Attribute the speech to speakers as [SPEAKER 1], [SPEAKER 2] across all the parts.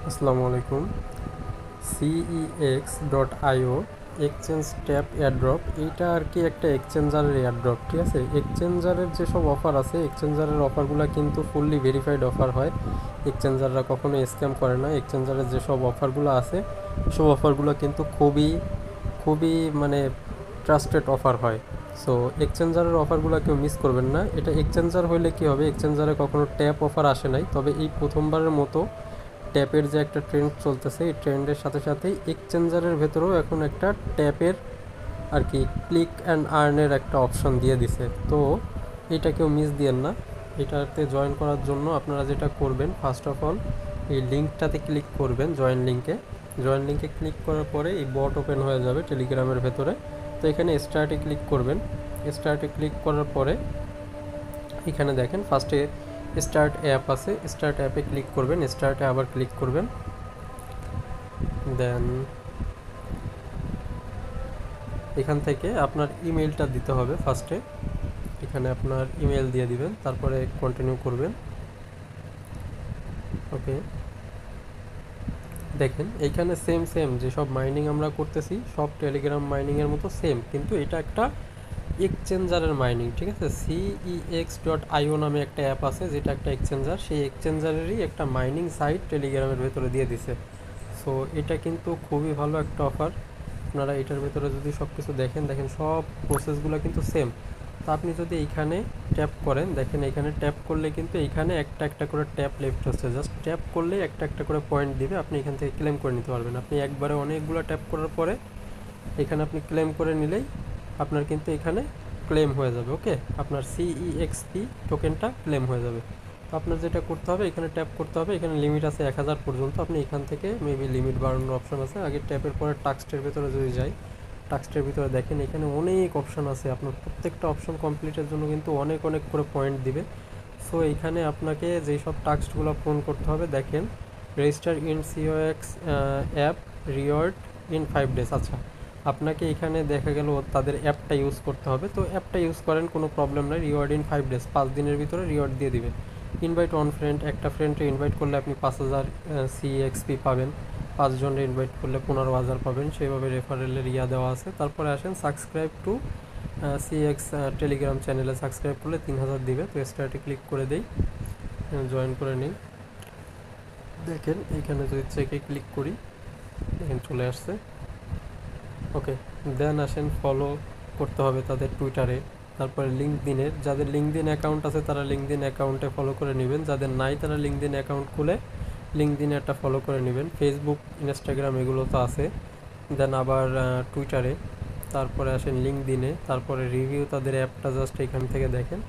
[SPEAKER 1] আসসালামু আলাইকুম। CEX.io exchange tap airdrop, এইটা আর কি একটা এক্সচেঞ্জারের এয়ারড্রপ। ঠিক আছে, এক্সচেঞ্জারের যেসব অফার আছে, এক্সচেঞ্জারের অফারগুলো কিন্তু ফুললি ভেরিফাইড অফার হয়। এক্সচেঞ্জাররা কখনো স্ক্যাম করে না। এক্সচেঞ্জারের যেসব অফারগুলো আছে, সব অফারগুলো কিন্তু খুবই খুবই মানে ট্রাস্টেড অফার হয়। সো এক্সচেঞ্জারের অফারগুলো কেউ মিস করবেন না। এটা এক্সচেঞ্জার হইলে কী হবে, এক্সচেঞ্জারে কখনো ট্যাপ অফার আসে নাই, তবে এই প্রথমবারের মতো ট্যাপের যে একটা ট্রেন্ড চলতেছে, এই ট্রেন্ডের সাথে সাথেই এক্সচেঞ্জারের ভেতরেও এখন একটা ট্যাপের আর কি ক্লিক অ্যান্ড আর্নের একটা অপশন দিয়ে দিছে। তো এটা কেউ মিস দিয়েন না। এটাতে জয়েন করার জন্য আপনারা যেটা করবেন, ফার্স্ট অফ অল এই লিঙ্কটাতে ক্লিক করবেন, জয়েন লিঙ্কে ক্লিক করার পরে এই বট ওপেন হয়ে যাবে টেলিগ্রামের ভেতরে। তো এখানে স্টার্টে ক্লিক করবেন। স্টার্টে ক্লিক করার পরে এখানে দেখেন ফার্স্টে স্টার্ট অ্যাপ আছে, স্টার্ট অ্যাপে ক্লিক করবেন, স্টার্টে আবার ক্লিক করবেন। দেন এখান থেকে আপনার ইমেলটা দিতে হবে ফার্স্টে। এখানে আপনার ইমেল দিয়ে দিবেন, তারপরে কন্টিনিউ করবেন। ওকে, দেখেন এইখানে সেম যেসব মাইনিং আমরা করতেছি সব টেলিগ্রাম মাইনিংয়ের মতো সেম, কিন্তু এটা একটা এক্সচেঞ্জারের মাইনিং। ঠিক আছে, CEX.io নামে একটা অ্যাপ আছে, যেটা একটা এক্সচেঞ্জার। সেই এক্সচেঞ্জারেরই একটা মাইনিং সাইট টেলিগ্রামের ভেতরে দিয়ে দিছে। সো এটা কিন্তু খুবই ভালো একটা অফার। আপনারা এটার ভেতরে যদি সব কিছু দেখেন সব প্রসেসগুলো কিন্তু সেম। তো আপনি যদি এইখানে ট্যাপ করেন, দেখেন এইখানে ট্যাপ করলে কিন্তু এইখানে একটা একটা করে ট্যাপ লেফট হচ্ছে। জাস্ট ট্যাপ করলে একটা একটা করে পয়েন্ট দিবে, আপনি এখান থেকে ক্লেম করে নিতে পারবেন। আপনি একবারে অনেকগুলো ট্যাপ করার পরে এখানে আপনি ক্লেম করে নিলেই আপনার কিন্তু এখানে ক্লেম হয়ে যাবে। ওকে, আপনার CEXP টোকেনটা ক্লেম হয়ে যাবে। তো আপনার যেটা করতে হবে, এখানে ট্যাপ করতে হবে। এখানে লিমিট আছে 1000 পর্যন্ত। আপনি এখান থেকে মেবি লিমিট বাড়ানোর অপশন আছে। আগে ট্যাপের পরে টাস্কের ভিতরে যদি যাই, টাস্কের ভিতরে দেখেন এখানে অনেক অপশন আছে। আপনার প্রত্যেকটা অপশন কমপ্লিটের জন্য কিন্তু অনেক অনেক করে পয়েন্ট দিবে। সো এইখানে আপনাকে যেই সব টাস্কগুলো পূরণ করতে হবে, দেখেন register in COX app reward in 5 days. আচ্ছা, আপনাকে এখানে দেখা গেল তাদের অ্যাপটা ইউজ করতে হবে। তো অ্যাপটা ইউজ করেন, কোনো প্রবলেম নাই। রিওয়ার্ড ইন 5 ডেজ, 5 দিনের ভিতরে রিওয়ার্ড দিয়ে দিবে। ইনভাইট ওয়ান ফ্রেন্ড, একটা ফ্রেন্ডকে ইনভাইট করলে আপনি 5000 CXP পাবেন। 5 জনকে ইনভাইট করলে 15,000 পাবেন। সেইভাবে রেফারেলের দেওয়া আছে। তারপরে আসেন সাবস্ক্রাইব টু CX টেলিগ্রাম চ্যানেলে সাবস্ক্রাইব করলে 3000 দিবে। তো স্টার্টে ক্লিক করে দেই, জয়েন করে নিই। দেখেন এইখানে যদি চেকে ক্লিক করি, দেখেন চলে আসছে। ওকে, দেন আসেন ফলো করতে হবে তাদের টুইটারে। তারপরে লিঙ্কডিনের, যাদের লিঙ্কডিন অ্যাকাউন্ট আছে তারা লিঙ্কডিন অ্যাকাউন্টে ফলো করে নেবেন। যাদের নাই তারা লিঙ্কডিন অ্যাকাউন্ট খুলে লিঙ্কডিনে একটা ফলো করে নেবেন। ফেসবুক, ইনস্টাগ্রাম এগুলো তো আছে। দেন আবার টুইটারে, তারপরে আসেন লিঙ্কডিনে, তারপরে রিভিউ তাদের অ্যাপটা জাস্ট এখান থেকে দেখেন।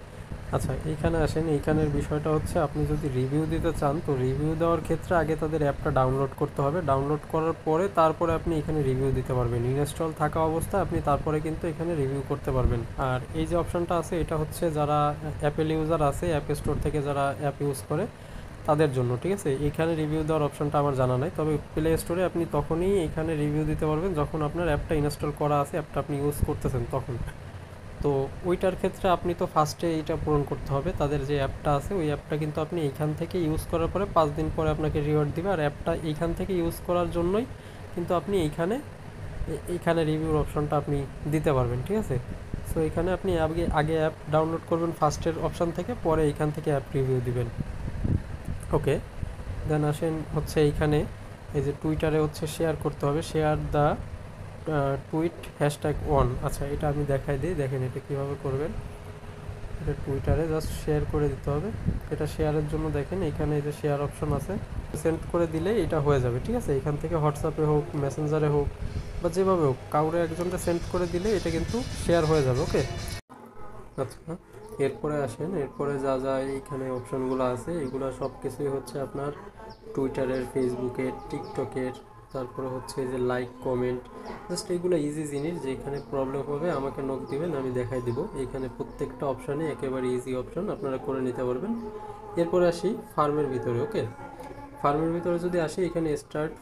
[SPEAKER 1] আচ্ছা, এইখানে আসেন। এইখানের বিষয়টা হচ্ছে, আপনি যদি রিভিউ দিতে চান, তো রিভিউ দেওয়ার ক্ষেত্রে আগে তাদের অ্যাপটা ডাউনলোড করতে হবে। ডাউনলোড করার পরে তারপরে আপনি এখানে রিভিউ দিতে পারবেন। ইনস্টল থাকা অবস্থায় আপনি তারপরে কিন্তু এখানে রিভিউ করতে পারবেন। আর এই যে অপশনটা আছে, এটা হচ্ছে যারা অ্যাপেল ইউজার আছে, অ্যাপ স্টোর থেকে যারা অ্যাপ ইউজ করে তাদের জন্য। ঠিক আছে, এইখানে রিভিউ দেওয়ার অপশনটা আমার জানা নাই, তবে প্লে স্টোরে আপনি তখনই এখানে রিভিউ দিতে পারবেন যখন আপনার অ্যাপটা ইনস্টল করা আছে, অ্যাপটা আপনি ইউজ করতেছেন তখন। তো ওইটার ক্ষেত্রে আপনি তো ফার্স্টে এইটা পূরণ করতে হবে। তাদের যে অ্যাপটা আছে, ওই অ্যাপটা কিন্তু আপনি এইখান থেকে ইউজ করার পরে 5 দিন পরে আপনাকে রিওয়ার্ড দিবে। আর অ্যাপটা এইখান থেকে ইউজ করার জন্যই কিন্তু আপনি এইখানে রিভিউর অপশনটা আপনি দিতে পারবেন। ঠিক আছে, সো এখানে আপনি আগে আগে অ্যাপ ডাউনলোড করবেন ফার্স্টের অপশন থেকে, পরে এইখান থেকে অ্যাপ রিভিউ দিবেন। ওকে, দেন আসেন হচ্ছে এইখানে এই যে টুইটারে হচ্ছে শেয়ার করতে হবে, শেয়ার দ্য টুইট #1। আচ্ছা, এটা আমি দেখাই দিই, দেখেন এটা কীভাবে করবেন। এটা টুইটারে জাস্ট শেয়ার করে দিতে হবে। এটা শেয়ারের জন্য দেখেন এখানে এই যে শেয়ার অপশন আছে, সেন্ড করে দিলে এটা হয়ে যাবে। ঠিক আছে, এখান থেকে হোয়াটসঅ্যাপে হোক, মেসেঞ্জারে হোক, বা যেভাবে হোক কাউরে একজনকে সেন্ড করে দিলে এটা কিন্তু শেয়ার হয়ে যাবে। ওকে, আচ্ছা, এরপরে আসেন। এরপরে যা যা এইখানে অপশনগুলো আছে, এগুলো সব কিছুই হচ্ছে আপনার টুইটারের, ফেসবুকের, টিকটকের। তারপরে হচ্ছে যে লাইক, কমেন্ট, জাস্ট এইগুলো ইজি জিনিস। যেখানে প্রবলেম হবে আমাকে নক দিবেন, আমি দেখাই দিব। এইখানে প্রত্যেকটা অপশানে একেবারে ইজি অপশন, আপনারা করে নিতে পারবেন। এরপরে আসি ফার্মের ভিতরে। ওকে, ফার্মের ভিতরে যদি আসি, এখানে স্টার্ট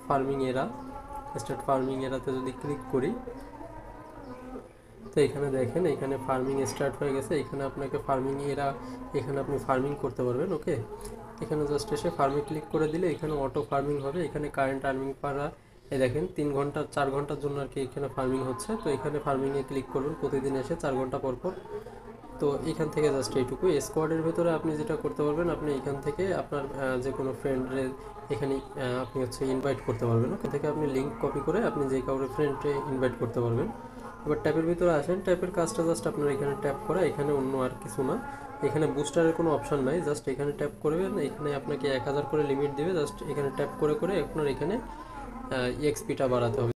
[SPEAKER 1] ফার্মিং এরাতে যদি ক্লিক করি, তো এখানে দেখেন এখানে ফার্মিং স্টার্ট হয়ে গেছে। এখানে আপনাকে এখানে আপনি ফার্মিং করতে পারবেন। ওকে, এখানে জাস্ট এসে ফার্মে ক্লিক করে দিলে এখানে অটো ফার্মিং হবে। এখানে কারেন্ট আর্নিং পারা, এই দেখেন 3 ঘন্টা 4 ঘন্টার জন্য আর কি এখানে ফার্মিং হচ্ছে। তো এখানে ফার্মিংয়ে ক্লিক করবেন প্রতিদিন এসে 4 ঘন্টা পর পর। তো এখান থেকে জাস্ট এইটুকু স্কোয়াডের ভেতরে আপনি যেটা করতে পারবেন, আপনি এখান থেকে আপনার যে কোনো ফ্রেন্ডের এখানে আপনি হচ্ছে ইনভাইট করতে পারবেন। ওখান থেকে আপনি লিঙ্ক কপি করে আপনি যে কাউরে ফ্রেন্ডে ইনভাইট করতে পারবেন। এবার ট্যাপের ভিতরে আসেন, ট্যাপের কাজটা জাস্ট আপনার এখানে ট্যাপ করা, এখানে অন্য আর কিছু না। এখানে বুস্টারের কোনো অপশন নাই, জাস্ট এখানে ট্যাপ করবেন। এখানে আপনাকে 1000 করে লিমিট দিবে, জাস্ট এখানে ট্যাপ করে করে আপনার এখানে এক্সপিটা বাড়াতে হবে।